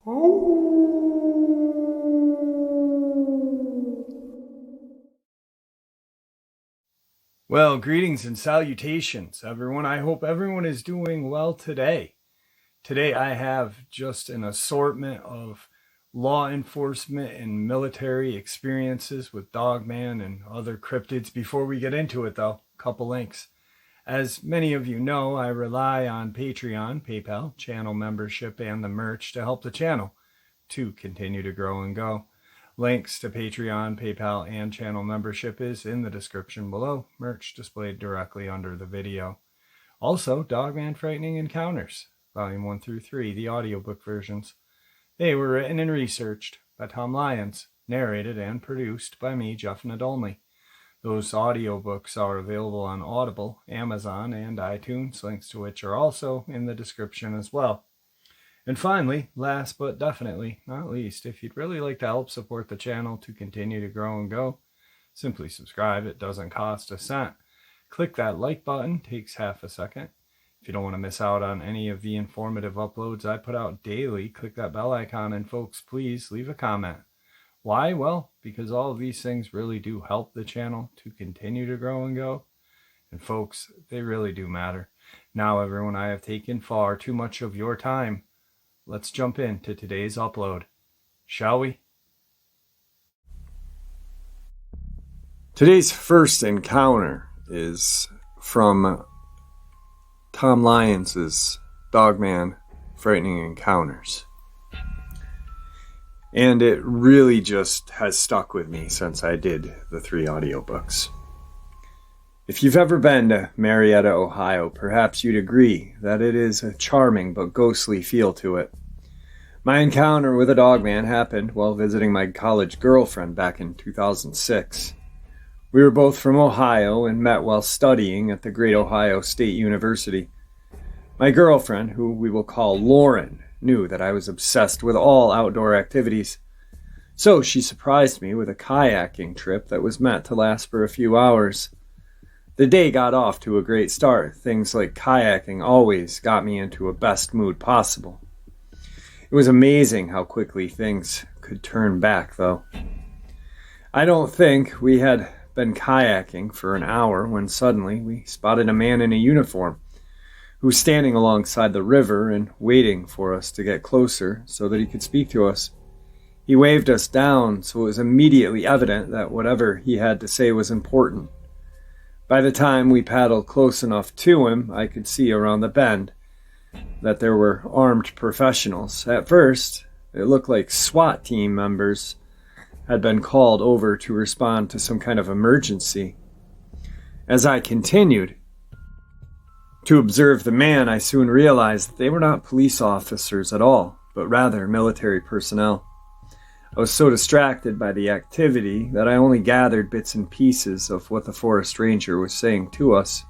Well, greetings and salutations, everyone. I hope everyone is doing well today. Today I have just an assortment of law enforcement and military experiences with Dogman and other cryptids. Before we get into it, though, a couple links. As many of you know, I rely on Patreon, PayPal, channel membership, and the merch to help the channel to continue to grow and go. Links to Patreon, PayPal, and channel membership is in the description below. Merch displayed directly under the video. Also, Dogman Frightening Encounters, Volume 1 through 3, the audiobook versions. They were written and researched by Tom Lyons, narrated and produced by me, Jeff Nadolny. Those audiobooks are available on Audible, Amazon, and iTunes, links to which are also in the description as well. And finally, last but definitely not least, if you'd really like to help support the channel to continue to grow and go, simply subscribe. It doesn't cost a cent. Click that like button, takes half a second. If you don't want to miss out on any of the informative uploads I put out daily, click that bell icon, and folks, please leave a comment. Why? Well, because all of these things really do help the channel to continue to grow and go. And folks, they really do matter. Now, everyone, I have taken far too much of your time. Let's jump into today's upload, shall we? Today's first encounter is from Tom Lyons' Dogman Frightening Encounters. And it really just has stuck with me since I did the 3 audiobooks. If you've ever been to Marietta, Ohio, perhaps you'd agree that it is a charming but ghostly feel to it. My encounter with a dogman happened while visiting my college girlfriend back in 2006. We were both from Ohio and met while studying at the Great Ohio State University. My girlfriend, who we will call Lauren, knew that I was obsessed with all outdoor activities. So she surprised me with a kayaking trip that was meant to last for a few hours. The day got off to a great start. Things like kayaking always got me into a best mood possible. It was amazing how quickly things could turn back, though. I don't think we had been kayaking for an hour when suddenly we spotted a man in a uniform who was standing alongside the river and waiting for us to get closer so that he could speak to us. He waved us down, so it was immediately evident that whatever he had to say was important. By the time we paddled close enough to him, I could see around the bend that there were armed professionals. At first, it looked like SWAT team members had been called over to respond to some kind of emergency. As I continued to observe the man, I soon realized that they were not police officers at all, but rather military personnel. I was so distracted by the activity that I only gathered bits and pieces of what the forest ranger was saying to us.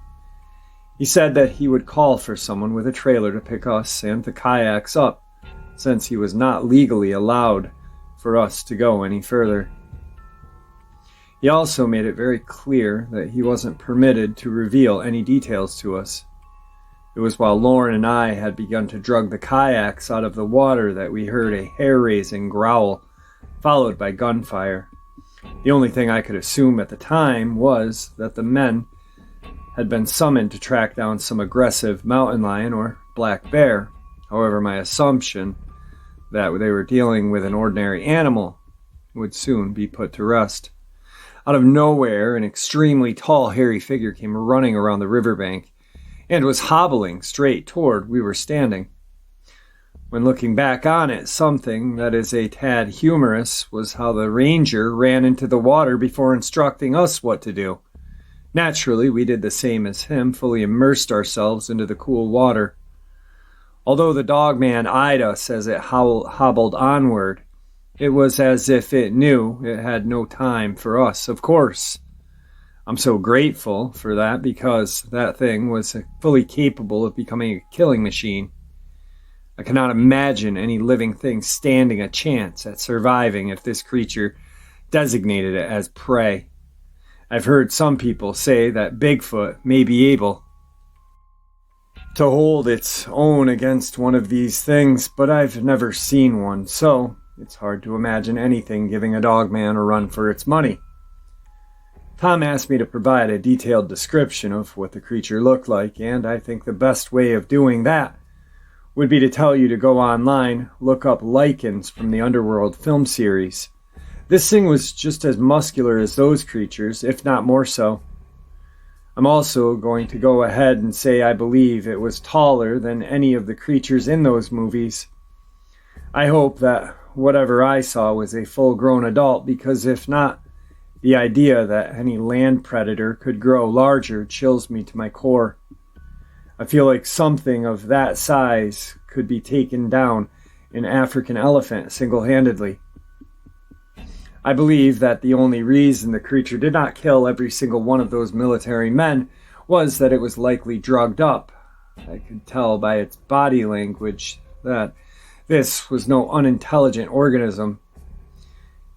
He said that he would call for someone with a trailer to pick us and the kayaks up, since he was not legally allowed for us to go any further. He also made it very clear that he wasn't permitted to reveal any details to us. It was while Lauren and I had begun to drug the kayaks out of the water that we heard a hair-raising growl, followed by gunfire. The only thing I could assume at the time was that the men had been summoned to track down some aggressive mountain lion or black bear. However, my assumption that they were dealing with an ordinary animal would soon be put to rest. Out of nowhere, an extremely tall, hairy figure came running around the riverbank and was hobbling straight toward we were standing. When looking back on it, something that is a tad humorous was how the ranger ran into the water before instructing us what to do. Naturally, we did the same as him, fully immersed ourselves into the cool water. Although the dogman eyed us as it hobbled onward, it was as if it knew it had no time for us, of course. I'm so grateful for that because that thing was fully capable of becoming a killing machine. I cannot imagine any living thing standing a chance at surviving if this creature designated it as prey. I've heard some people say that Bigfoot may be able to hold its own against one of these things, but I've never seen one, so it's hard to imagine anything giving a Dogman a run for its money. Tom asked me to provide a detailed description of what the creature looked like, and I think the best way of doing that would be to tell you to go online, look up lichens from the Underworld film series. This thing was just as muscular as those creatures, if not more so. I'm also going to go ahead and say I believe it was taller than any of the creatures in those movies. I hope that whatever I saw was a full-grown adult, because if not, the idea that any land predator could grow larger chills me to my core. I feel like something of that size could be taken down an African elephant single-handedly. I believe that the only reason the creature did not kill every single one of those military men was that it was likely drugged up. I could tell by its body language that this was no unintelligent organism.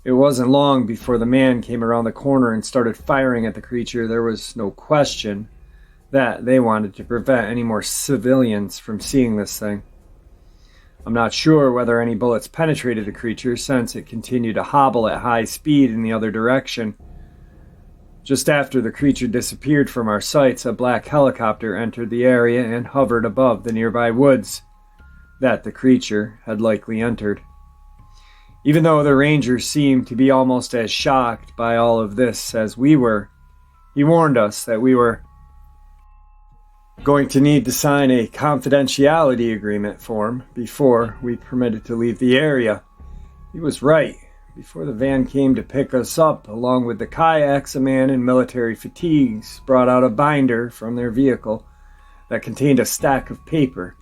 It wasn't long before the man came around the corner and started firing at the creature. There was no question that they wanted to prevent any more civilians from seeing this thing. I'm not sure whether any bullets penetrated the creature, since it continued to hobble at high speed in the other direction. Just after the creature disappeared from our sights, a black helicopter entered the area and hovered above the nearby woods that the creature had likely entered. Even though the ranger seemed to be almost as shocked by all of this as we were, he warned us that we were going to need to sign a confidentiality agreement form before we permitted to leave the area. He was right. Before the van came to pick us up, along with the kayaks, a man in military fatigues brought out a binder from their vehicle that contained a stack of paper.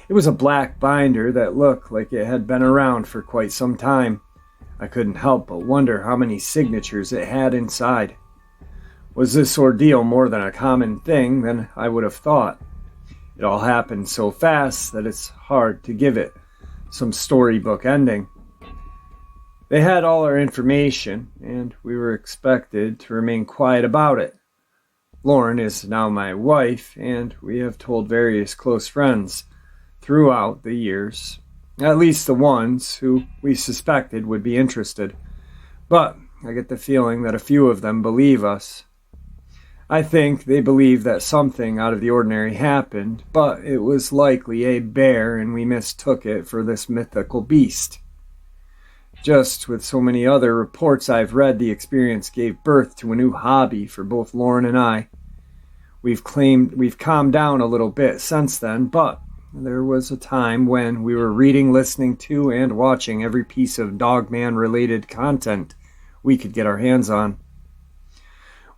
It was a black binder that looked like it had been around for quite some time. I couldn't help but wonder how many signatures it had inside. Was this ordeal more than a common thing than I would have thought? It all happened so fast that it's hard to give it some storybook ending. They had all our information, and we were expected to remain quiet about it. Lauren is now my wife, and we have told various close friends throughout the years, at least the ones who we suspected would be interested. But I get the feeling that a few of them believe us. I think they believe that something out of the ordinary happened, but it was likely a bear and we mistook it for this mythical beast. Just with so many other reports I've read, the experience gave birth to a new hobby for both Lauren and I. We've calmed down a little bit since then, but there was a time when we were reading, listening to, and watching every piece of Dogman-related content we could get our hands on.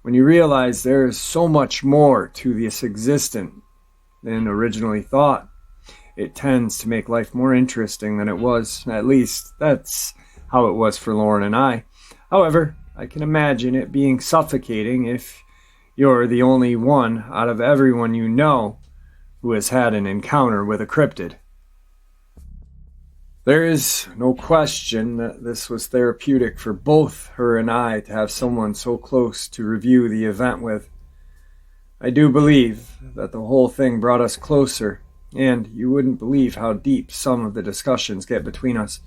When you realize there is so much more to this existence than originally thought, it tends to make life more interesting than it was. At least that's how it was for Lauren and I. However, I can imagine it being suffocating if you're the only one out of everyone you know who has had an encounter with a cryptid. There is no question that this was therapeutic for both her and I to have someone so close to review the event with. I do believe that the whole thing brought us closer, and you wouldn't believe how deep some of the discussions get between us.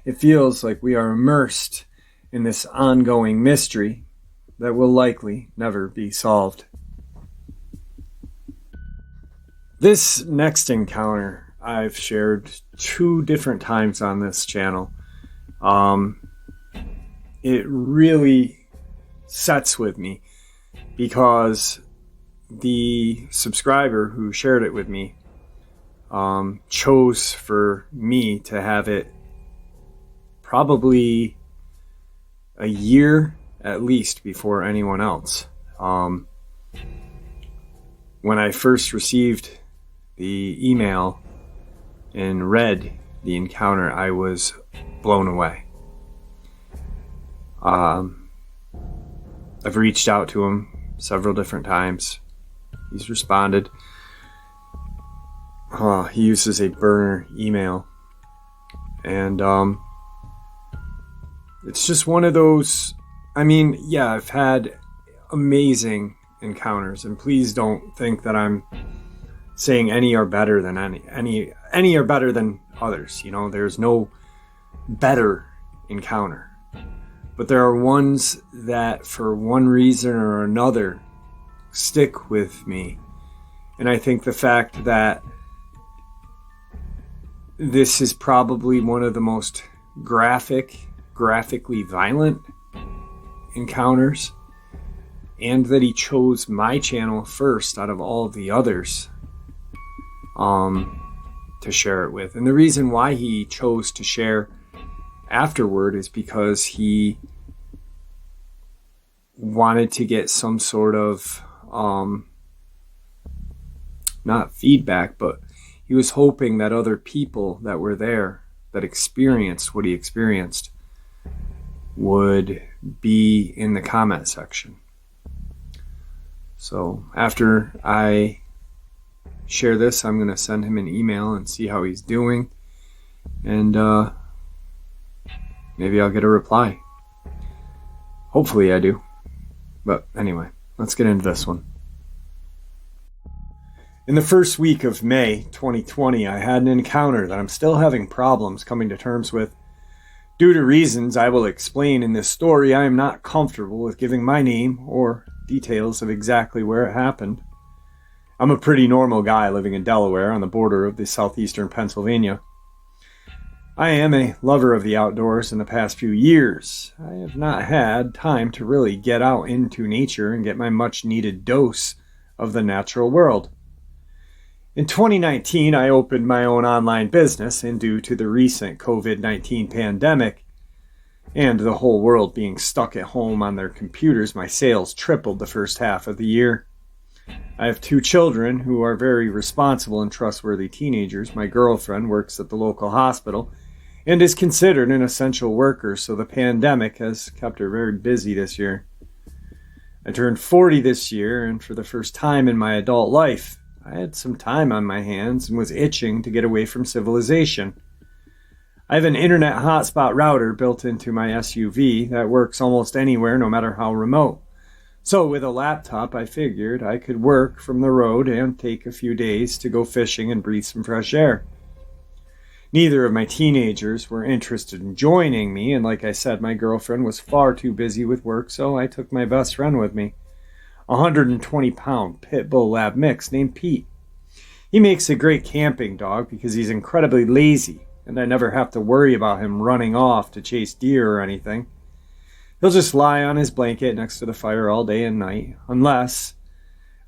It feels like we are immersed in this ongoing mystery that will likely never be solved. This next encounter I've shared 2 different times on this channel. It really sets with me because the subscriber who shared it with me chose for me to have it probably a year at least before anyone else. When I first received the email and read the encounter, I was blown away. I've reached out to him several different times. He's responded. He uses a burner email. And it's just one of those, I've had amazing encounters, and please don't think that I'm saying any are better than any are better than others. There's no better encounter. But there are ones that, for one reason or another, stick with me. And I think the fact that this is probably one of the most graphically violent encounters, and that he chose my channel first out of all the others to share it with. And the reason why he chose to share afterward is because he wanted to get some sort of not feedback, but he was hoping that other people that were there, that experienced what he experienced, would be in the comment section. So after I share this, I'm going to send him an email and see how he's doing, and maybe I'll get a reply. Hopefully I do. But anyway, let's get into this one. In the first week of May 2020, I had an encounter that I'm still having problems coming to terms with. Due to reasons I will explain in this story, I am not comfortable with giving my name or details of exactly where it happened. I'm a pretty normal guy living in Delaware on the border of the southeastern Pennsylvania. I am a lover of the outdoors. In the past few years, I have not had time to really get out into nature and get my much needed dose of the natural world. In 2019, I opened my own online business, and due to the recent COVID-19 pandemic and the whole world being stuck at home on their computers, my sales tripled the first half of the year. I have 2 children who are very responsible and trustworthy teenagers. My girlfriend works at the local hospital and is considered an essential worker, so the pandemic has kept her very busy this year. I turned 40 this year, and for the first time in my adult life, I had some time on my hands and was itching to get away from civilization. I have an internet hotspot router built into my SUV that works almost anywhere, no matter how remote. So with a laptop, I figured I could work from the road and take a few days to go fishing and breathe some fresh air. Neither of my teenagers were interested in joining me, and like I said, my girlfriend was far too busy with work, so I took my best friend with me. A 120-pound pit bull lab mix named Pete. He makes a great camping dog because he's incredibly lazy, and I never have to worry about him running off to chase deer or anything. He'll just lie on his blanket next to the fire all day and night, unless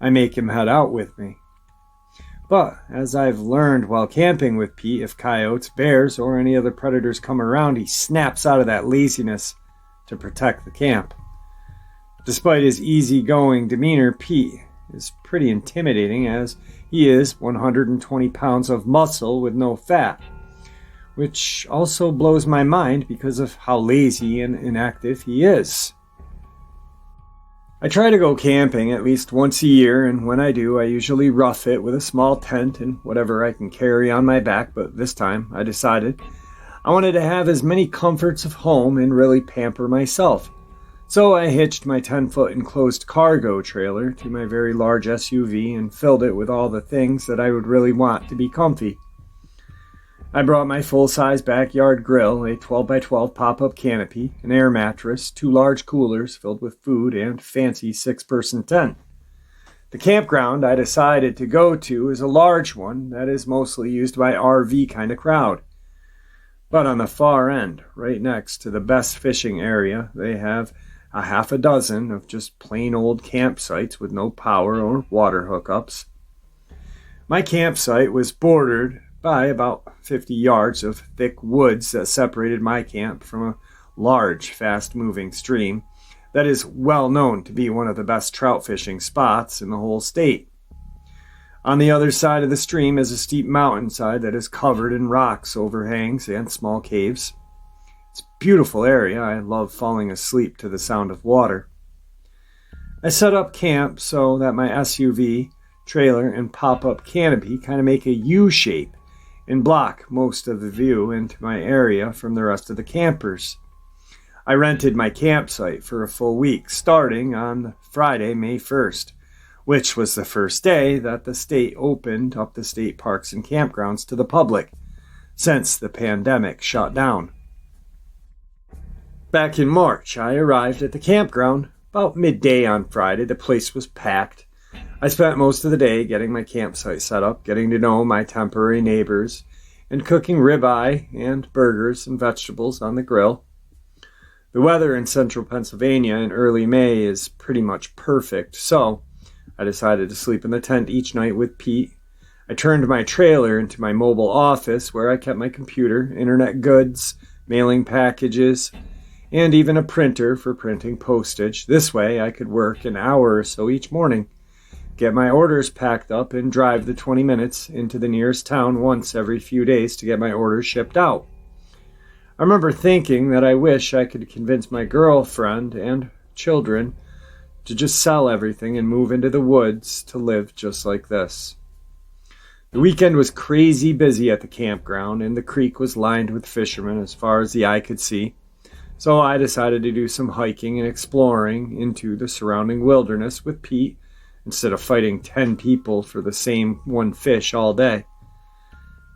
I make him head out with me. But, as I've learned while camping with Pete, if coyotes, bears, or any other predators come around, he snaps out of that laziness to protect the camp. Despite his easygoing demeanor, Pete is pretty intimidating, as he is 120 pounds of muscle with no fat, which also blows my mind because of how lazy and inactive he is. I try to go camping at least once a year, and when I do, I usually rough it with a small tent and whatever I can carry on my back, but this time I decided I wanted to have as many comforts of home and really pamper myself. So I hitched my 10-foot enclosed cargo trailer to my very large SUV and filled it with all the things that I would really want to be comfy. I brought my full-size backyard grill, a 12x12 pop-up canopy, an air mattress, 2 large coolers filled with food, and fancy 6-person tent. The campground I decided to go to is a large one that is mostly used by RV kind of crowd. But on the far end, right next to the best fishing area, they have a half a dozen of just plain old campsites with no power or water hookups. My campsite was bordered by about 50 yards of thick woods that separated my camp from a large, fast-moving stream that is well known to be one of the best trout fishing spots in the whole state. On the other side of the stream is a steep mountainside that is covered in rocks, overhangs, and small caves. It's a beautiful area. I love falling asleep to the sound of water. I set up camp so that my SUV, trailer, and pop-up canopy kind of make a U shape and block most of the view into my area from the rest of the campers. I rented my campsite for a full week, starting on Friday, May 1st, which was the first day that the state opened up the state parks and campgrounds to the public since the pandemic shut down. Back in March, I arrived at the campground about midday on Friday. The place was packed. I spent most of the day getting my campsite set up, getting to know my temporary neighbors, and cooking ribeye and burgers and vegetables on the grill. The weather in central Pennsylvania in early May is pretty much perfect, so I decided to sleep in the tent each night with Pete. I turned my trailer into my mobile office where I kept my computer, internet goods, mailing packages, and even a printer for printing postage. This way I could work an hour or so each morning, get my orders packed up, and drive the 20 minutes into the nearest town once every few days to get my orders shipped out. I remember thinking that I wish I could convince my girlfriend and children to just sell everything and move into the woods to live just like this. The weekend was crazy busy at the campground, and the creek was lined with fishermen as far as the eye could see. So I decided to do some hiking and exploring into the surrounding wilderness with Pete instead of fighting 10 people for the same one fish all day.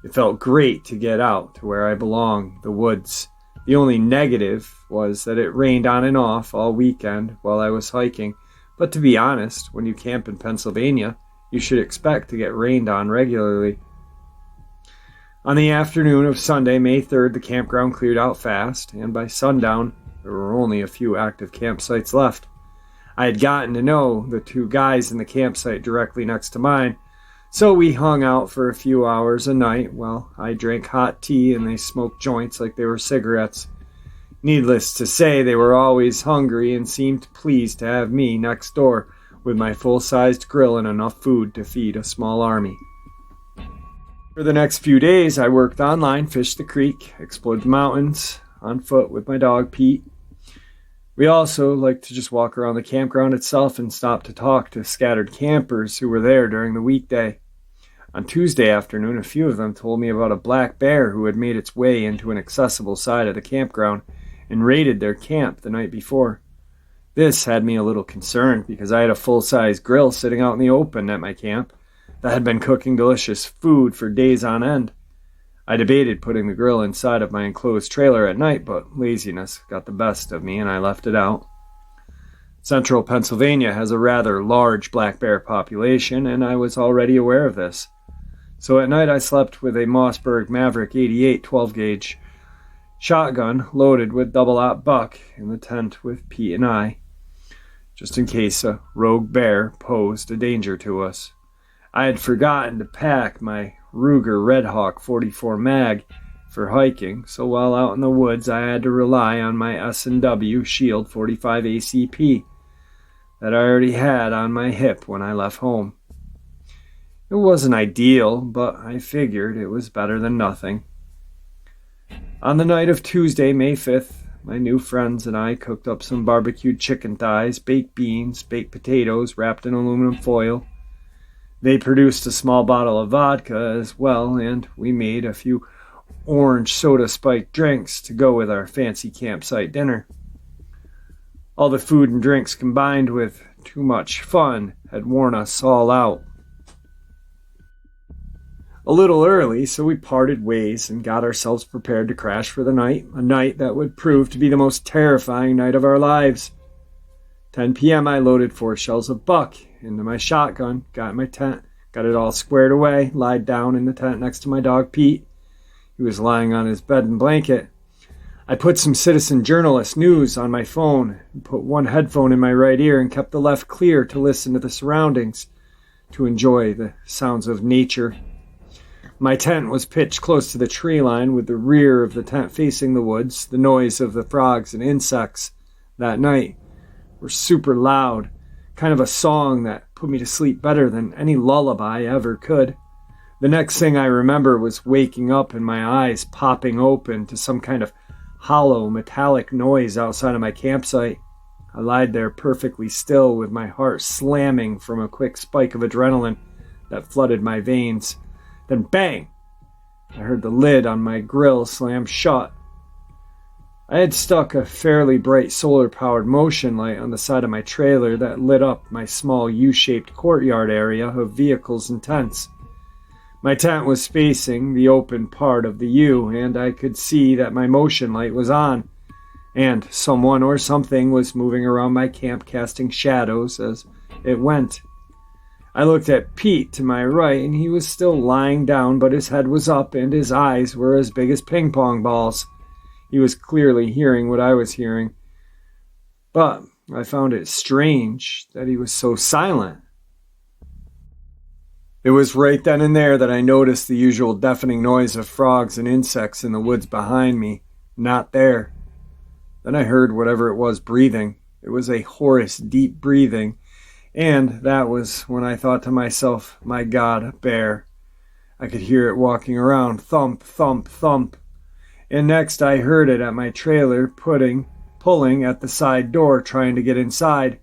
It felt great to get out to where I belong, the woods. The only negative was that it rained on and off all weekend while I was hiking. But to be honest, when you camp in Pennsylvania, you should expect to get rained on regularly. On the afternoon of Sunday, May 3rd, the campground cleared out fast, and by sundown, there were only a few active campsites left. I had gotten to know the two guys in the campsite directly next to mine, so we hung out for a few hours a night while I drank hot tea and they smoked joints like they were cigarettes. Needless to say, they were always hungry and seemed pleased to have me next door with my full-sized grill and enough food to feed a small army. For the next few days, I worked online, fished the creek, explored the mountains on foot with my dog Pete. We also liked to just walk around the campground itself and stop to talk to scattered campers who were there during the weekday. On Tuesday afternoon, a few of them told me about a black bear who had made its way into an accessible side of the campground and raided their camp the night before. This had me a little concerned because I had a full-size grill sitting out in the open at my camp that had been cooking delicious food for days on end. I debated putting the grill inside of my enclosed trailer at night, but laziness got the best of me and I left it out. Central Pennsylvania has a rather large black bear population, and I was already aware of this. So at night I slept with a Mossberg Maverick 88 12-gauge shotgun loaded with double-aught buck in the tent with Pete and I, just in case a rogue bear posed a danger to us. I had forgotten to pack my Ruger Red Hawk 44 mag for hiking, so while out in the woods I had to rely on my S&W Shield 45 ACP that I already had on my hip when I left home. It wasn't ideal, but I figured it was better than nothing. On the night of Tuesday, May 5th, my new friends and I cooked up some barbecued chicken thighs, baked beans, baked potatoes wrapped in aluminum foil. They produced a small bottle of vodka as well, and we made a few orange soda spiked drinks to go with our fancy campsite dinner. All the food and drinks combined with too much fun had worn us all out. A little early, so we parted ways and got ourselves prepared to crash for the night, a night that would prove to be the most terrifying night of our lives. 10 p.m. I loaded 4 shells of buck into my shotgun, got in my tent, got it all squared away, lied down in the tent next to my dog Pete. He was lying on his bed and blanket. I put some Citizen Journalist news on my phone, and put one headphone in my right ear and kept the left clear to listen to the surroundings, to enjoy the sounds of nature. My tent was pitched close to the tree line with the rear of the tent facing the woods. The noise of the frogs and insects that night were super loud, kind of a song that put me to sleep better than any lullaby ever could. The next thing I remember was waking up and my eyes popping open to some kind of hollow metallic noise outside of my campsite. I lied there perfectly still with my heart slamming from a quick spike of adrenaline that flooded my veins. Then bang! I heard the lid on my grill slam shut. I had stuck a fairly bright solar-powered motion light on the side of my trailer that lit up my small U-shaped courtyard area of vehicles and tents. My tent was facing the open part of the U, and I could see that my motion light was on, and someone or something was moving around my camp casting shadows as it went. I looked at Pete to my right, and he was still lying down, but his head was up and his eyes were as big as ping pong balls. He was clearly hearing what I was hearing, but I found it strange that he was so silent. It was right then and there that I noticed the usual deafening noise of frogs and insects in the woods behind me. Not there. Then I heard whatever it was breathing. It was a hoarse, deep breathing, and that was when I thought to myself, my God, a bear. I could hear it walking around, thump, thump, thump. And next I heard it at my trailer, pulling at the side door, trying to get inside.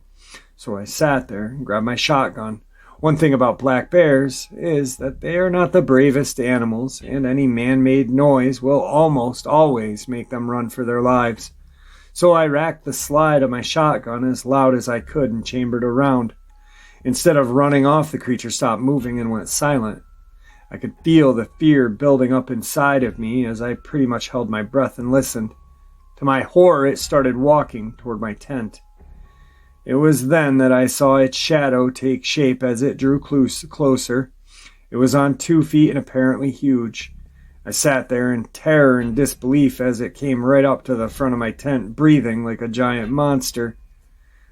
So I sat there and grabbed my shotgun. One thing about black bears is that they are not the bravest animals, and any man-made noise will almost always make them run for their lives. So I racked the slide of my shotgun as loud as I could and chambered around. Instead of running off, the creature stopped moving and went silent. I could feel the fear building up inside of me as I pretty much held my breath and listened. To my horror, it started walking toward my tent. It was then that I saw its shadow take shape as it drew closer. It was on 2 feet and apparently huge. I sat there in terror and disbelief as it came right up to the front of my tent, breathing like a giant monster.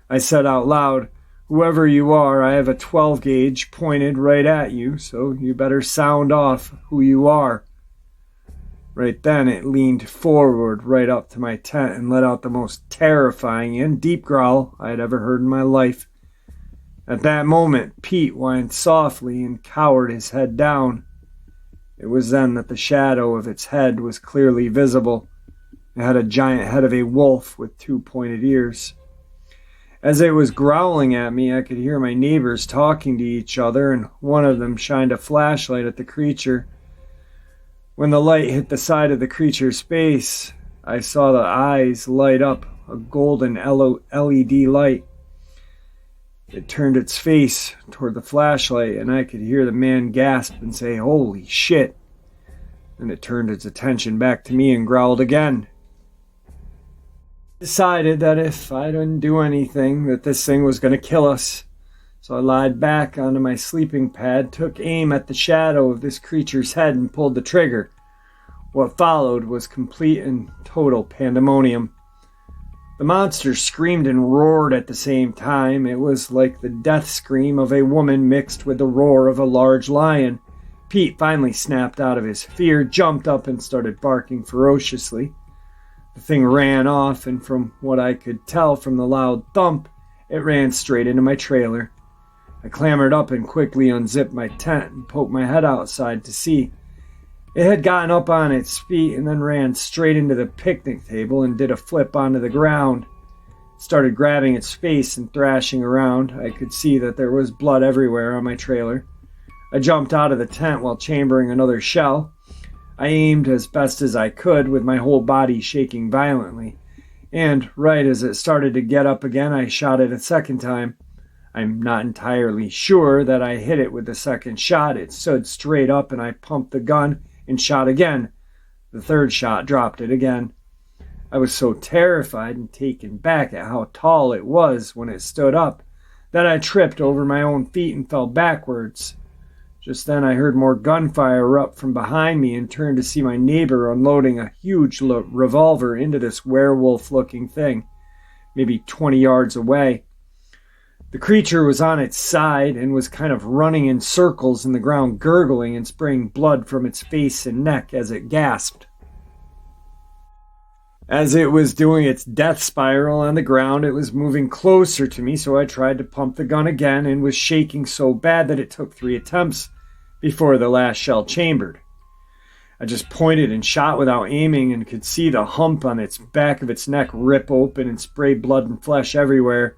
I said out loud, "Whoever you are, I have a 12 gauge pointed right at you, so you better sound off who you are." Right then it leaned forward right up to my tent and let out the most terrifying and deep growl I had ever heard in my life. At that moment, Pete whined softly and cowered his head down. It was then that the shadow of its head was clearly visible. It had a giant head of a wolf with 2 pointed ears. As it was growling at me, I could hear my neighbors talking to each other, and one of them shined a flashlight at the creature. When the light hit the side of the creature's face, I saw the eyes light up a golden LED light. It turned its face toward the flashlight, and I could hear the man gasp and say, "Holy shit!" Then it turned its attention back to me and growled again. Decided that if I didn't do anything, that this thing was going to kill us. So I lied back onto my sleeping pad, took aim at the shadow of this creature's head, and pulled the trigger. What followed was complete and total pandemonium. The monster screamed and roared at the same time. It was like the death scream of a woman mixed with the roar of a large lion. Pete finally snapped out of his fear, jumped up, and started barking ferociously. The thing ran off, and from what I could tell from the loud thump, it ran straight into my trailer. I clambered up and quickly unzipped my tent and poked my head outside to see. It had gotten up on its feet and then ran straight into the picnic table and did a flip onto the ground. It started grabbing its face and thrashing around. I could see that there was blood everywhere on my trailer. I jumped out of the tent while chambering another shell. I aimed as best as I could with my whole body shaking violently. And right as it started to get up again, I shot it a second time. I'm not entirely sure that I hit it with the second shot. It stood straight up and I pumped the gun and shot again. The third shot dropped it again. I was so terrified and taken back at how tall it was when it stood up that I tripped over my own feet and fell backwards. Just then I heard more gunfire erupt from behind me and turned to see my neighbor unloading a huge revolver into this werewolf-looking thing, maybe 20 yards away. The creature was on its side and was kind of running in circles in the ground, gurgling and spraying blood from its face and neck as it gasped. As it was doing its death spiral on the ground, it was moving closer to me, so I tried to pump the gun again and was shaking so bad that it took 3 attempts before the last shell chambered. I just pointed and shot without aiming and could see the hump on its back of its neck rip open and spray blood and flesh everywhere.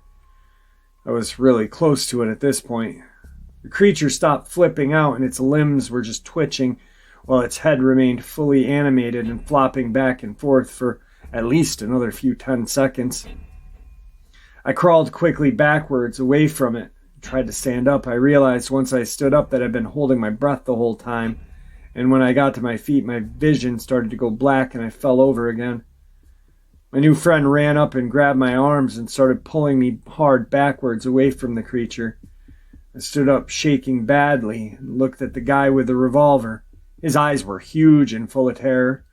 I was really close to it at this point. The creature stopped flipping out and its limbs were just twitching while its head remained fully animated and flopping back and forth for at least another few 10 seconds. I crawled quickly backwards away from it, tried to stand up. I realized once I stood up that I'd been holding my breath the whole time, and when I got to my feet, my vision started to go black and I fell over again. My new friend ran up and grabbed my arms and started pulling me hard backwards away from the creature. I stood up shaking badly and looked at the guy with the revolver. His eyes were huge and full of terror.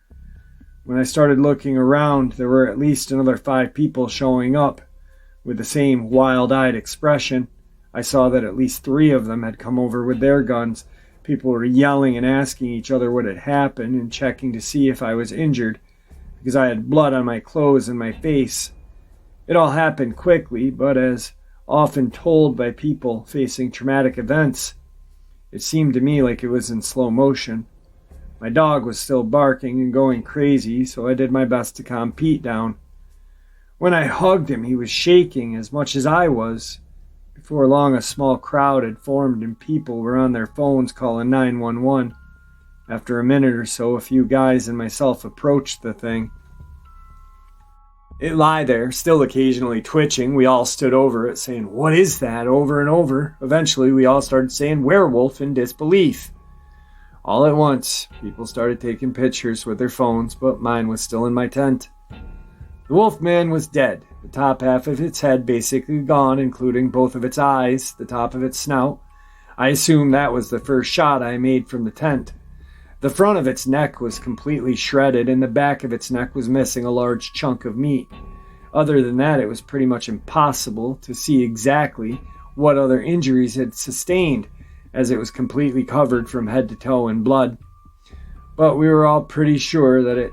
When I started looking around, there were at least another 5 people showing up with the same wild-eyed expression. I saw that at least 3 of them had come over with their guns. People were yelling and asking each other what had happened and checking to see if I was injured, because I had blood on my clothes and my face. It all happened quickly, but as often told by people facing traumatic events, it seemed to me like it was in slow motion. My dog was still barking and going crazy, so I did my best to calm Pete down. When I hugged him, he was shaking as much as I was. Before long, a small crowd had formed and people were on their phones calling 911. After a minute or so, a few guys and myself approached the thing. It lay there, still occasionally twitching. We all stood over it, saying, "What is that?" over and over. Eventually, we all started saying werewolf in disbelief. All at once, people started taking pictures with their phones, but mine was still in my tent. The wolfman was dead, the top half of its head basically gone, including both of its eyes, the top of its snout. I assume that was the first shot I made from the tent. The front of its neck was completely shredded, and the back of its neck was missing a large chunk of meat. Other than that, it was pretty much impossible to see exactly what other injuries it sustained, as it was completely covered from head to toe in blood. But we were all pretty sure that it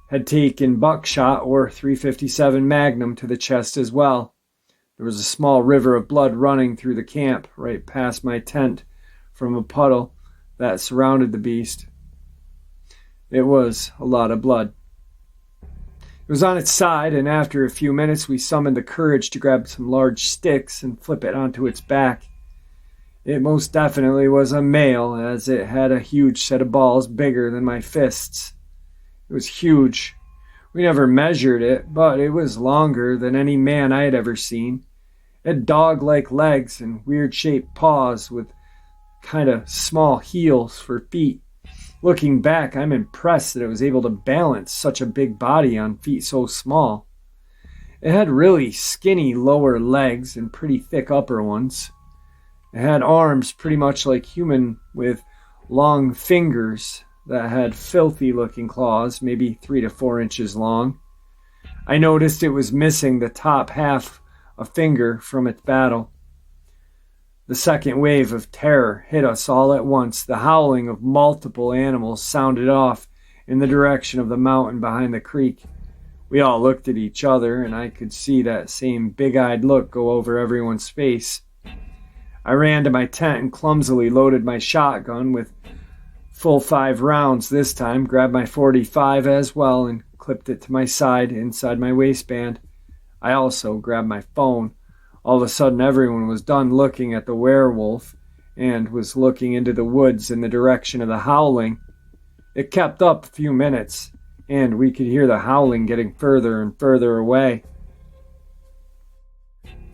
had taken buckshot or .357 Magnum to the chest as well. There was a small river of blood running through the camp right past my tent from a puddle that surrounded the beast. It was a lot of blood. It was on its side, and after a few minutes we summoned the courage to grab some large sticks and flip it onto its back. It most definitely was a male, as it had a huge set of balls bigger than my fists. It was huge. We never measured it, but it was longer than any man I had ever seen. It had dog-like legs and weird-shaped paws with kind of small heels for feet. Looking back, I'm impressed that it was able to balance such a big body on feet so small. It had really skinny lower legs and pretty thick upper ones. It had arms pretty much like human with long fingers that had filthy-looking claws, maybe 3 to 4 inches long. I noticed it was missing the top half a finger from its battle. The second wave of terror hit us all at once. The howling of multiple animals sounded off in the direction of the mountain behind the creek. We all looked at each other, and I could see that same big-eyed look go over everyone's face. I ran to my tent and clumsily loaded my shotgun with full 5 rounds this time, grabbed my .45 as well, and clipped it to my side inside my waistband. I also grabbed my phone. All of a sudden, everyone was done looking at the werewolf and was looking into the woods in the direction of the howling. It kept up a few minutes, and we could hear the howling getting further and further away.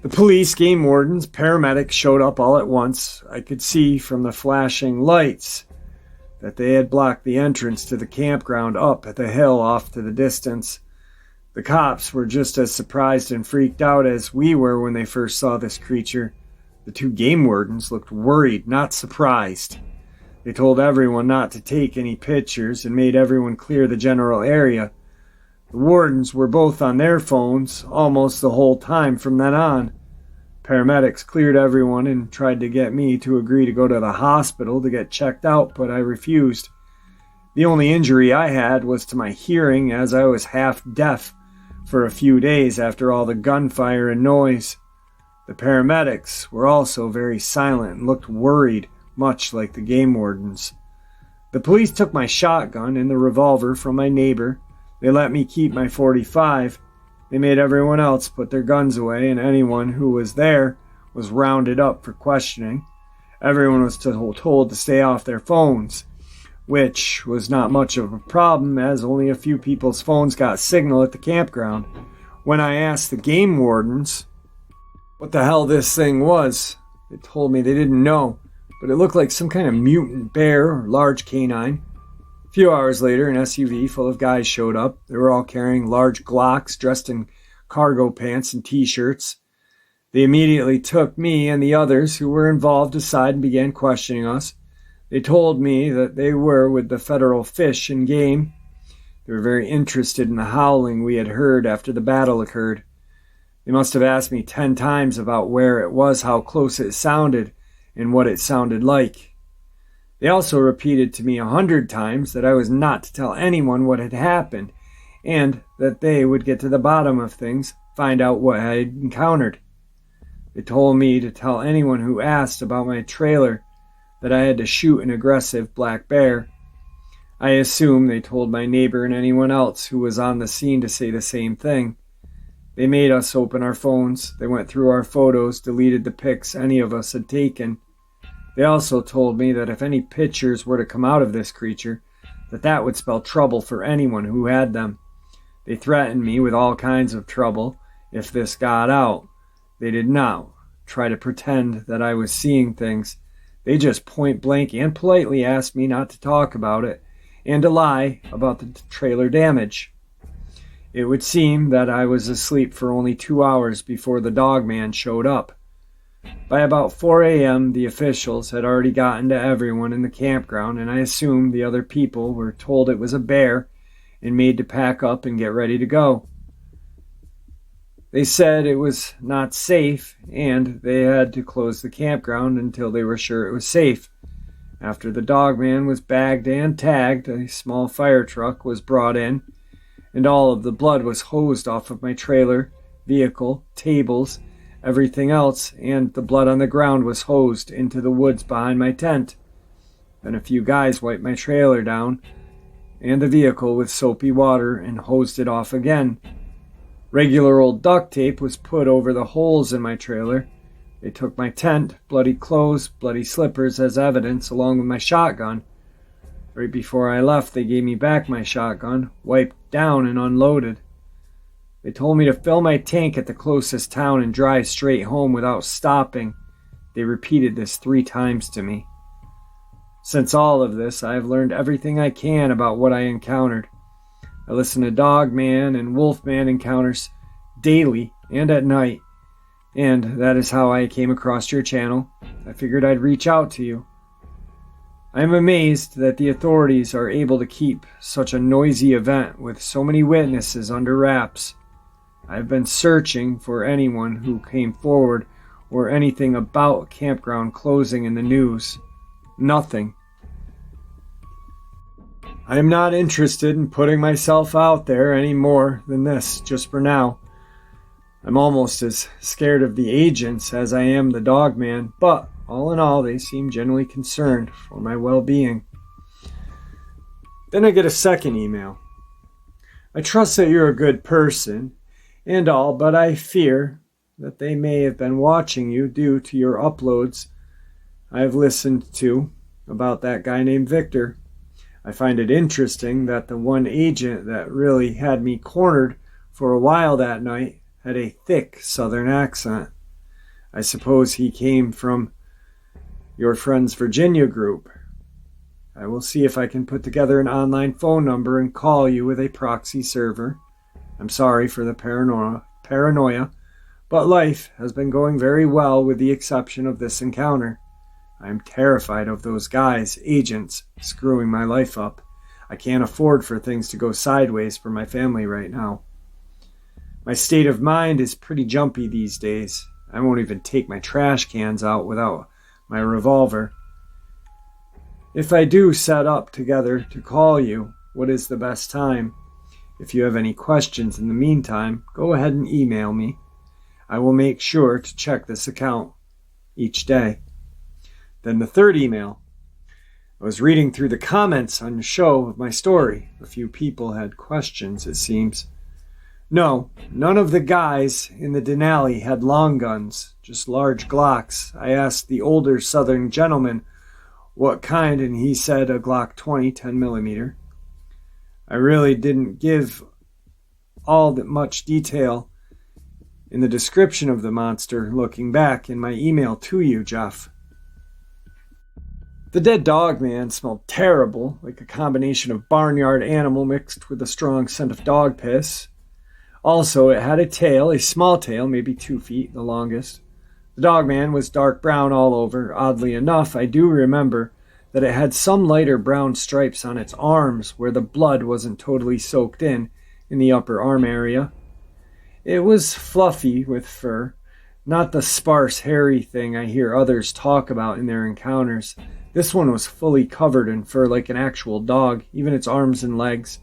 The police, game wardens, paramedics showed up all at once. I could see from the flashing lights that they had blocked the entrance to the campground up at the hill off to the distance. The cops were just as surprised and freaked out as we were when they first saw this creature. The 2 game wardens looked worried, not surprised. They told everyone not to take any pictures and made everyone clear the general area. The wardens were both on their phones almost the whole time from then on. Paramedics cleared everyone and tried to get me to agree to go to the hospital to get checked out, but I refused. The only injury I had was to my hearing, as I was half deaf for a few days after all the gunfire and noise. The paramedics were also very silent and looked worried, much like the game wardens. The police took my shotgun and the revolver from my neighbor. They let me keep my .45. They made everyone else put their guns away, and anyone who was there was rounded up for questioning. Everyone was told to stay off their phones. which was not much of a problem as only a few people's phones got signal at the campground. When I asked the game wardens what the hell this thing was, they told me they didn't know, but it looked like some kind of mutant bear or large canine. A few hours later, an SUV full of guys showed up. They were all carrying large Glocks, dressed in cargo pants and t-shirts. They immediately took me and the others who were involved aside and began questioning us. They told me that they were with the Federal Fish and Game. They were very interested in the howling we had heard after the battle occurred. They must have asked me 10 times about where it was, how close it sounded, and what it sounded like. They also repeated to me 100 times that I was not to tell anyone what had happened, and that they would get to the bottom of things, find out what I had encountered. They told me to tell anyone who asked about my trailer that I had to shoot an aggressive black bear. I assume they told my neighbor and anyone else who was on the scene to say the same thing. They made us open our phones. They went through our photos, deleted the pics any of us had taken. They also told me that if any pictures were to come out of this creature, that would spell trouble for anyone who had them. They threatened me with all kinds of trouble if this got out. They did not try to pretend that I was seeing things. They just point blank and politely asked me not to talk about it and to lie about the trailer damage. It would seem that I was asleep for only 2 hours before the Dogman showed up. By about 4 a.m., the officials had already gotten to everyone in the campground, and I assumed the other people were told it was a bear and made to pack up and get ready to go. They said it was not safe, and they had to close the campground until they were sure it was safe. After the Dogman was bagged and tagged, a small fire truck was brought in, and all of the blood was hosed off of my trailer, vehicle, tables, everything else, and the blood on the ground was hosed into the woods behind my tent. Then a few guys wiped my trailer down and the vehicle with soapy water and hosed it off again. Regular old duct tape was put over the holes in my trailer. They took my tent, bloody clothes, bloody slippers as evidence, along with my shotgun. Right before I left, they gave me back my shotgun, wiped down and unloaded. They told me to fill my tank at the closest town and drive straight home without stopping. They repeated this 3 times to me. Since all of this, I have learned everything I can about what I encountered. I listen to Dogman and Wolfman encounters daily and at night, and that is how I came across your channel. I figured I'd reach out to you. I am amazed that the authorities are able to keep such a noisy event with so many witnesses under wraps. I've been searching for anyone who came forward or anything about campground closing in the news. Nothing. I am not interested in putting myself out there any more than this, just for now. I'm almost as scared of the agents as I am the Dogman, but all in all, they seem genuinely concerned for my well-being. Then I get a second email. I trust that you're a good person and all, but I fear that they may have been watching you due to your uploads I have listened to about that guy named Victor. I find it interesting that the one agent that really had me cornered for a while that night had a thick southern accent. I suppose he came from your friend's Virginia group. I will see if I can put together an online phone number and call you with a proxy server. I'm sorry for the paranoia, but life has been going very well with the exception of this encounter. I am terrified of those guys, agents, screwing my life up. I can't afford for things to go sideways for my family right now. My state of mind is pretty jumpy these days. I won't even take my trash cans out without my revolver. If I do set up together to call you, what is the best time? If you have any questions in the meantime, go ahead and email me. I will make sure to check this account each day. Then the third email. I was reading through the comments on the show of my story. A few people had questions, it seems. No, none of the guys in the Denali had long guns, just large Glocks. I asked the older southern gentleman what kind, and he said a Glock 20 10mm. I really didn't give all that much detail in the description of the monster looking back in my email to you, Jeff. The dead Dogman smelled terrible, like a combination of barnyard animal mixed with a strong scent of dog piss. Also, it had a tail, a small tail, maybe 2 feet, the longest. The Dogman was dark brown all over. Oddly enough, I do remember that it had some lighter brown stripes on its arms where the blood wasn't totally soaked in the upper arm area. It was fluffy with fur, not the sparse, hairy thing I hear others talk about in their encounters. This one was fully covered in fur like an actual dog, even its arms and legs.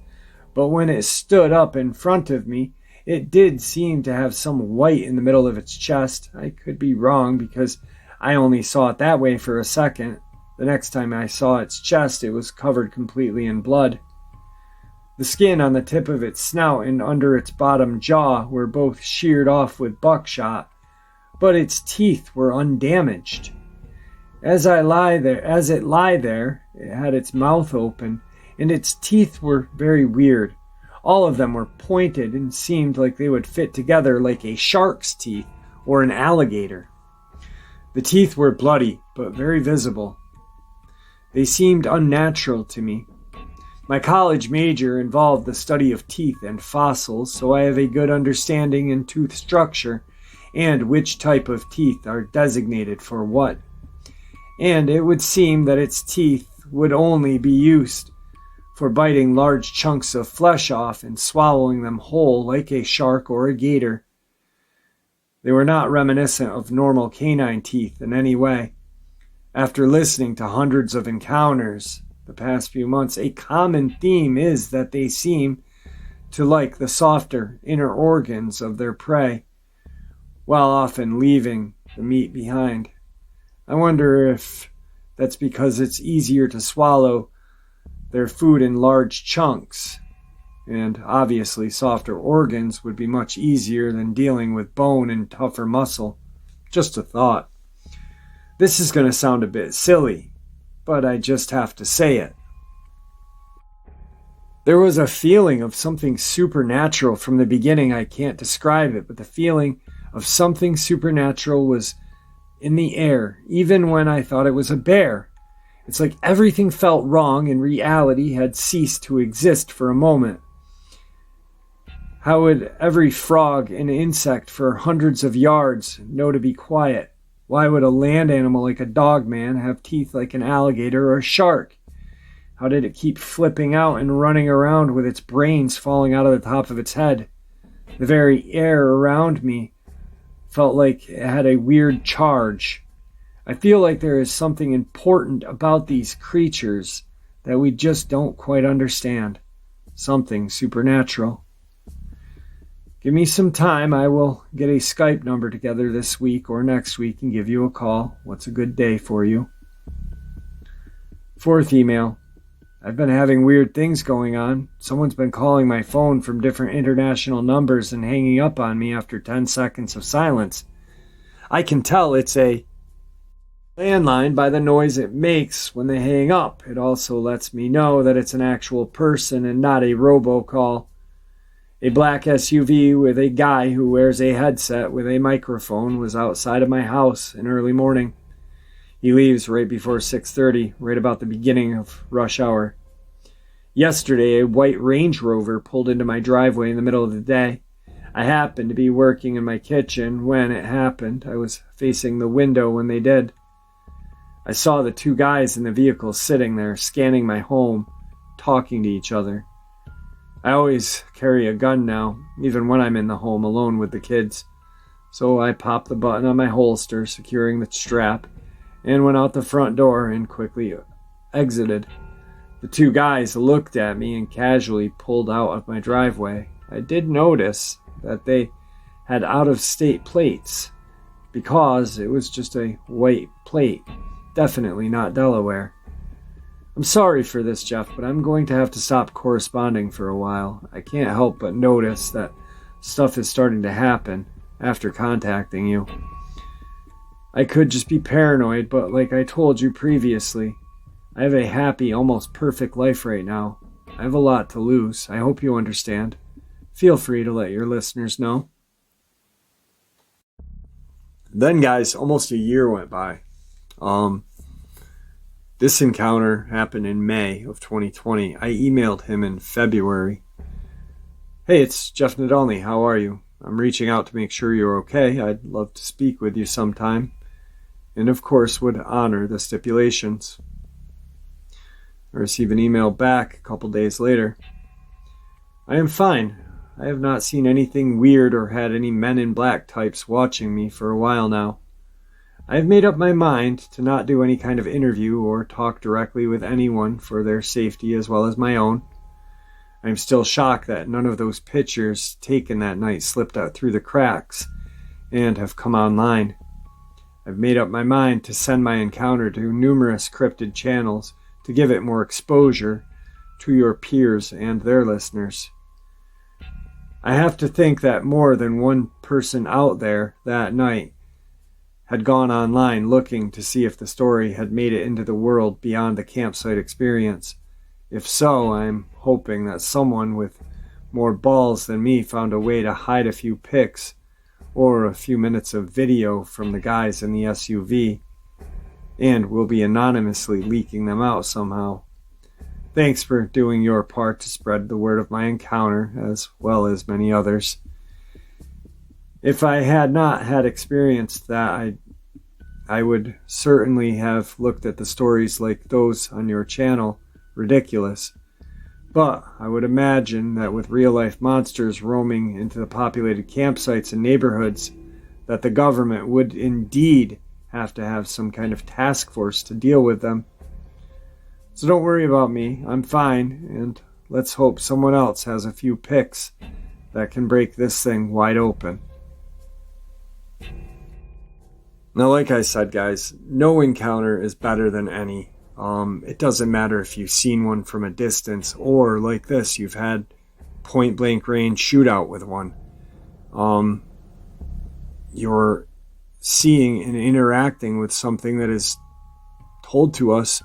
But when it stood up in front of me, it did seem to have some white in the middle of its chest. I could be wrong because I only saw it that way for a second. The next time I saw its chest, it was covered completely in blood. The skin on the tip of its snout and under its bottom jaw were both sheared off with buckshot, but its teeth were undamaged. As it lay there, it had its mouth open, and its teeth were very weird. All of them were pointed and seemed like they would fit together like a shark's teeth or an alligator. The teeth were bloody, but very visible. They seemed unnatural to me. My college major involved the study of teeth and fossils, so I have a good understanding in tooth structure and which type of teeth are designated for what. And it would seem that its teeth would only be used for biting large chunks of flesh off and swallowing them whole like a shark or a gator. They were not reminiscent of normal canine teeth in any way. After listening to hundreds of encounters the past few months, a common theme is that they seem to like the softer inner organs of their prey, while often leaving the meat behind. I wonder if that's because it's easier to swallow their food in large chunks, and obviously softer organs would be much easier than dealing with bone and tougher muscle. Just a thought. This is going to sound a bit silly, but I just have to say it. There was a feeling of something supernatural from the beginning. I can't describe it, but the feeling of something supernatural was in the air, even when I thought it was a bear. It's like everything felt wrong and reality had ceased to exist for a moment. How would every frog and insect for hundreds of yards know to be quiet? Why would a land animal like a dogman have teeth like an alligator or a shark? How did it keep flipping out and running around with its brains falling out of the top of its head? The very air around me felt like it had a weird charge. I feel like there is something important about these creatures that we just don't quite understand. Something supernatural. Give me some time. I will get a Skype number together this week or next week and give you a call. What's a good day for you? 4th email. I've been having weird things going on. Someone's been calling my phone from different international numbers and hanging up on me after 10 seconds of silence. I can tell it's a landline by the noise it makes when they hang up. It also lets me know that it's an actual person and not a robocall. A black SUV with a guy who wears a headset with a microphone was outside of my house in early morning. He leaves right before 6:30, right about the beginning of rush hour. Yesterday, a white Range Rover pulled into my driveway in the middle of the day. I happened to be working in my kitchen when it happened. I was facing the window when they did. I saw the 2 guys in the vehicle sitting there, scanning my home, talking to each other. I always carry a gun now, even when I'm in the home alone with the kids. So I popped the button on my holster, securing the strap, and went out the front door and quickly exited. The 2 guys looked at me and casually pulled out of my driveway. I did notice that they had out-of-state plates because it was just a white plate, definitely not Delaware. I'm sorry for this, Jeff, but I'm going to have to stop corresponding for a while. I can't help but notice that stuff is starting to happen after contacting you. I could just be paranoid, but like I told you previously, I have a happy, almost perfect life right now. I have a lot to lose. I hope you understand. Feel free to let your listeners know. Then, guys, almost a year went by. This encounter happened in May of 2020. I emailed him in February. Hey, it's Jeff Nadolny. How are you? I'm reaching out to make sure you're okay. I'd love to speak with you sometime. And of course would honor the stipulations. I received an email back a couple days later. I am fine. I have not seen anything weird or had any men in black types watching me for a while now. I have made up my mind to not do any kind of interview or talk directly with anyone for their safety as well as my own. I am still shocked that none of those pictures taken that night slipped out through the cracks and have come online. I've made up my mind to send my encounter to numerous cryptid channels to give it more exposure to your peers and their listeners. I have to think that more than one person out there that night had gone online looking to see if the story had made it into the world beyond the campsite experience. If so, I'm hoping that someone with more balls than me found a way to hide a few pics or a few minutes of video from the guys in the SUV, and will be anonymously leaking them out somehow. Thanks for doing your part to spread the word of my encounter, as well as many others. If I had not had experienced that, I would certainly have looked at the stories like those on your channel ridiculous. But I would imagine that with real-life monsters roaming into the populated campsites and neighborhoods, that the government would indeed have to have some kind of task force to deal with them. So don't worry about me. I'm fine, and let's hope someone else has a few pics that can break this thing wide open. Now, like I said, guys, no encounter is better than any. It doesn't matter if you've seen one from a distance or, like this, you've had point-blank range shootout with one. You're seeing and interacting with something that is told to us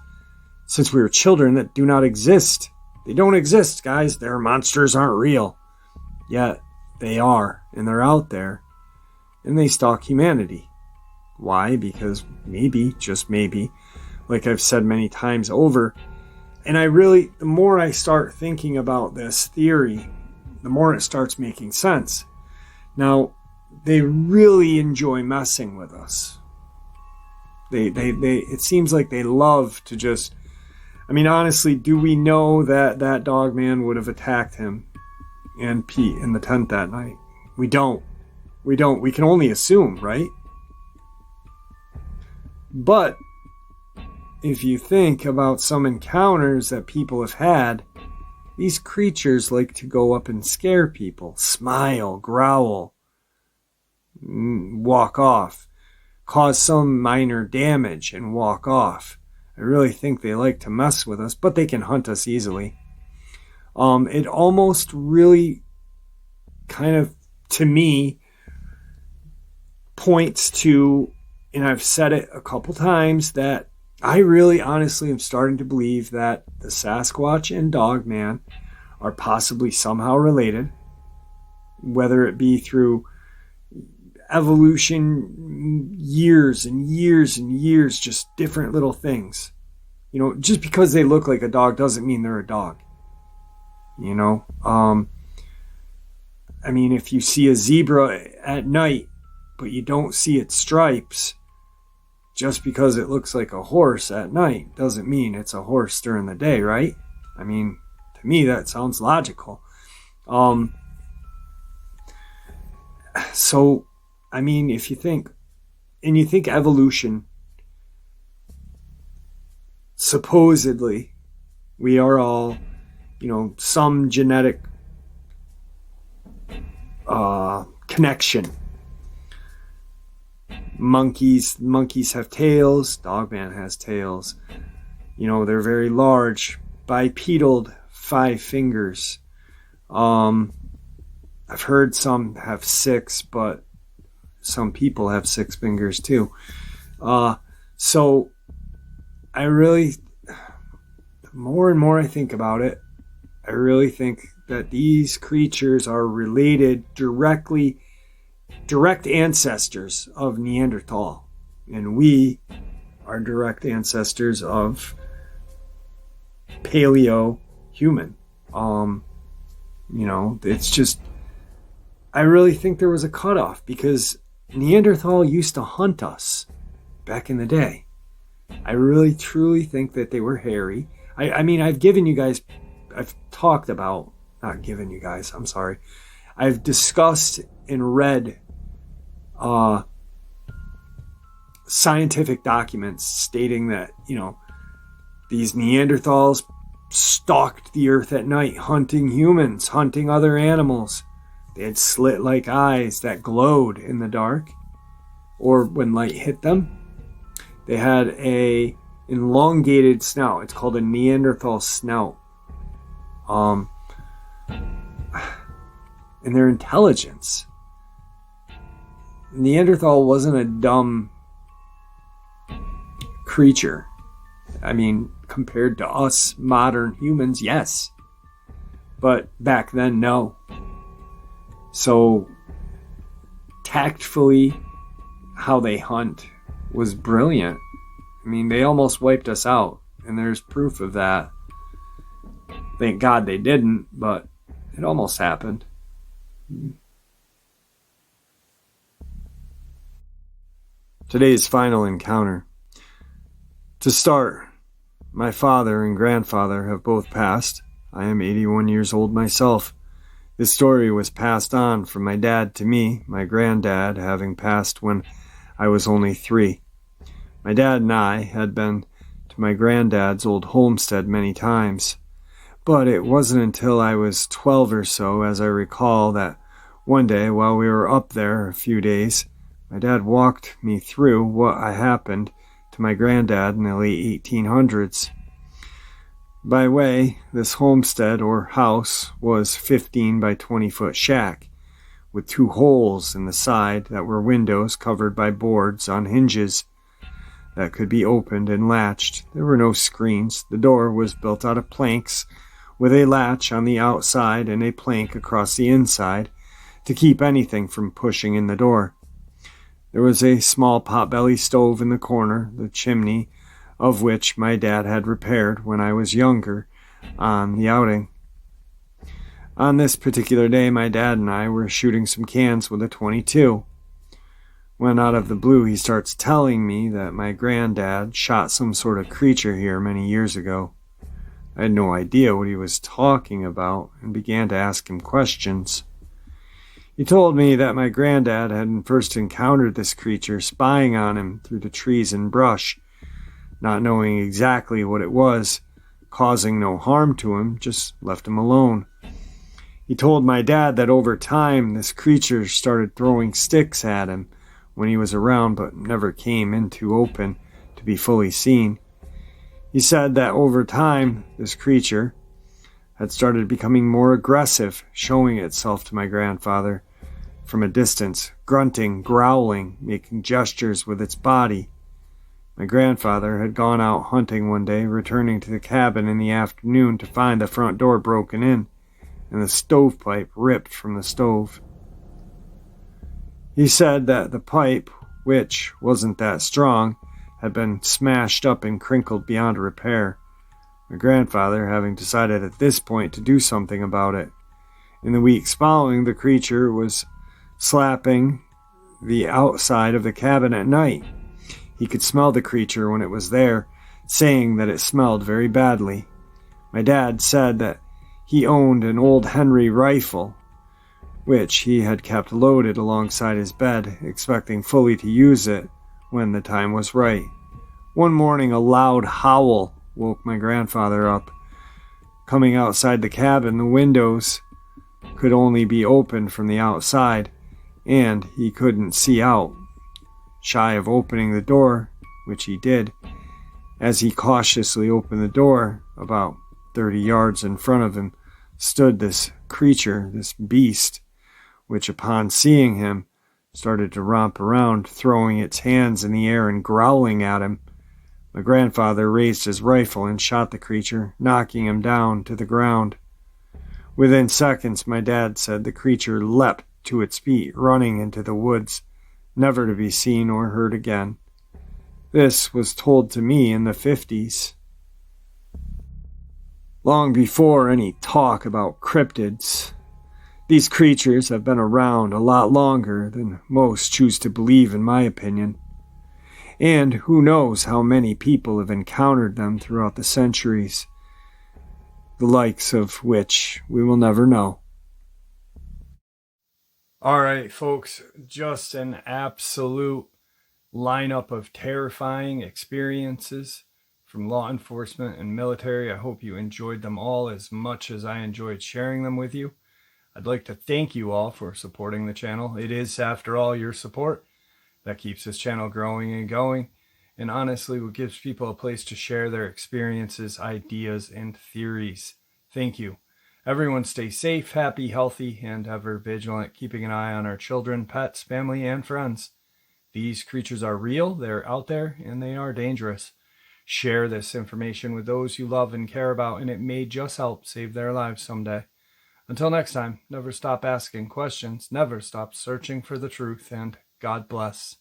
since we were children that do not exist. They don't exist, guys. Their monsters aren't real. Yet, they are, and they're out there, and they stalk humanity. Why? Because maybe, just maybe, like I've said many times over, and the more I start thinking about this theory, the more it starts making sense. Now, they really enjoy messing with us. It seems like they love to just, honestly, do we know that Dogman would have attacked him and Pete in the tent that night? We don't. We can only assume, right? But if you think about some encounters that people have had, these creatures like to go up and scare people, smile, growl, walk off, cause some minor damage and walk off. I really think they like to mess with us, but they can hunt us easily. It almost really kind of, to me, points to, and I've said it a couple times, that I really honestly am starting to believe that the Sasquatch and Dogman are possibly somehow related, whether it be through evolution, years and years and years, just different little things. Just because they look like a dog doesn't mean they're a dog. If you see a zebra at night, but you don't see its stripes, just because it looks like a horse at night doesn't mean it's a horse during the day, right? To me, that sounds logical. If you think evolution, supposedly, we are all, some genetic connection. Monkeys have tails. Dogman has tails. They're very large, bipedal, 5 fingers. I've heard some have 6, but some people have 6 fingers too. So I really, more and more I think about it, I really think that these creatures are related direct ancestors of Neanderthal. And we are direct ancestors of paleo-human. It's just, I really think there was a cutoff because Neanderthal used to hunt us back in the day. I really, truly think that they were hairy. I've talked about, not given you guys, I'm sorry. I've discussed and read scientific documents stating that, these Neanderthals stalked the earth at night, hunting humans, hunting other animals. They had slit-like eyes that glowed in the dark or when light hit them. They had a elongated snout. It's called a Neanderthal snout. And their intelligence. Neanderthal wasn't a dumb creature. Compared to us modern humans, yes. But back then, no. So, tactfully, how they hunt was brilliant. They almost wiped us out, and there's proof of that. Thank God they didn't, but it almost happened. Today's final encounter. To start, my father and grandfather have both passed. I am 81 years old myself. This story was passed on from my dad to me, my granddad having passed when I was only 3. My dad and I had been to my granddad's old homestead many times, but it wasn't until I was 12 or so, as I recall, that one day while we were up there a few days, my dad walked me through what had happened to my granddad in the late 1800s. By way, this homestead or house was 15 by 20 foot shack with 2 holes in the side that were windows covered by boards on hinges that could be opened and latched. There were no screens. The door was built out of planks with a latch on the outside and a plank across the inside to keep anything from pushing in the door. There was a small potbelly stove in the corner, the chimney of which my dad had repaired when I was younger on the outing. On this particular day, my dad and I were shooting some cans with a .22. When out of the blue, he starts telling me that my granddad shot some sort of creature here many years ago. I had no idea what he was talking about and began to ask him questions. He told me that my granddad had first encountered this creature spying on him through the trees and brush, not knowing exactly what it was, causing no harm to him, just left him alone. He told my dad that over time this creature started throwing sticks at him when he was around, but never came into open to be fully seen. He said that over time this creature had started becoming more aggressive, showing itself to my grandfather from a distance, grunting, growling, making gestures with its body. My grandfather had gone out hunting one day, returning to the cabin in the afternoon to find the front door broken in and the stovepipe ripped from the stove. He said that the pipe, which wasn't that strong, had been smashed up and crinkled beyond repair. My grandfather having decided at this point to do something about it. In the weeks following, the creature was slapping the outside of the cabin at night. He could smell the creature when it was there, saying that it smelled very badly. My dad said that he owned an old Henry rifle, which he had kept loaded alongside his bed, expecting fully to use it when the time was right. One morning, a loud howl woke my grandfather up. Coming outside the cabin, the windows could only be opened from the outside, and he couldn't see out. Shy of opening the door, which he did, as he cautiously opened the door, about 30 yards in front of him stood this creature, this beast, which upon seeing him started to romp around, throwing its hands in the air and growling at him. My grandfather raised his rifle and shot the creature, knocking him down to the ground. Within seconds, my dad said the creature leapt to its feet, running into the woods, never to be seen or heard again. This was told to me in the 50s. Long before any talk about cryptids, these creatures have been around a lot longer than most choose to believe, in my opinion. And who knows how many people have encountered them throughout the centuries, the likes of which we will never know. All right, folks, just an absolute lineup of terrifying experiences from law enforcement and military. I hope you enjoyed them all as much as I enjoyed sharing them with you. I'd like to thank you all for supporting the channel. It is, after all, your support that keeps this channel growing and going, and honestly what gives people a place to share their experiences, ideas, and theories. Thank you. Everyone stay safe, happy, healthy, and ever vigilant, keeping an eye on our children, pets, family, and friends. These creatures are real, they're out there, and they are dangerous. Share this information with those you love and care about, and it may just help save their lives someday. Until next time, never stop asking questions, never stop searching for the truth, and God bless.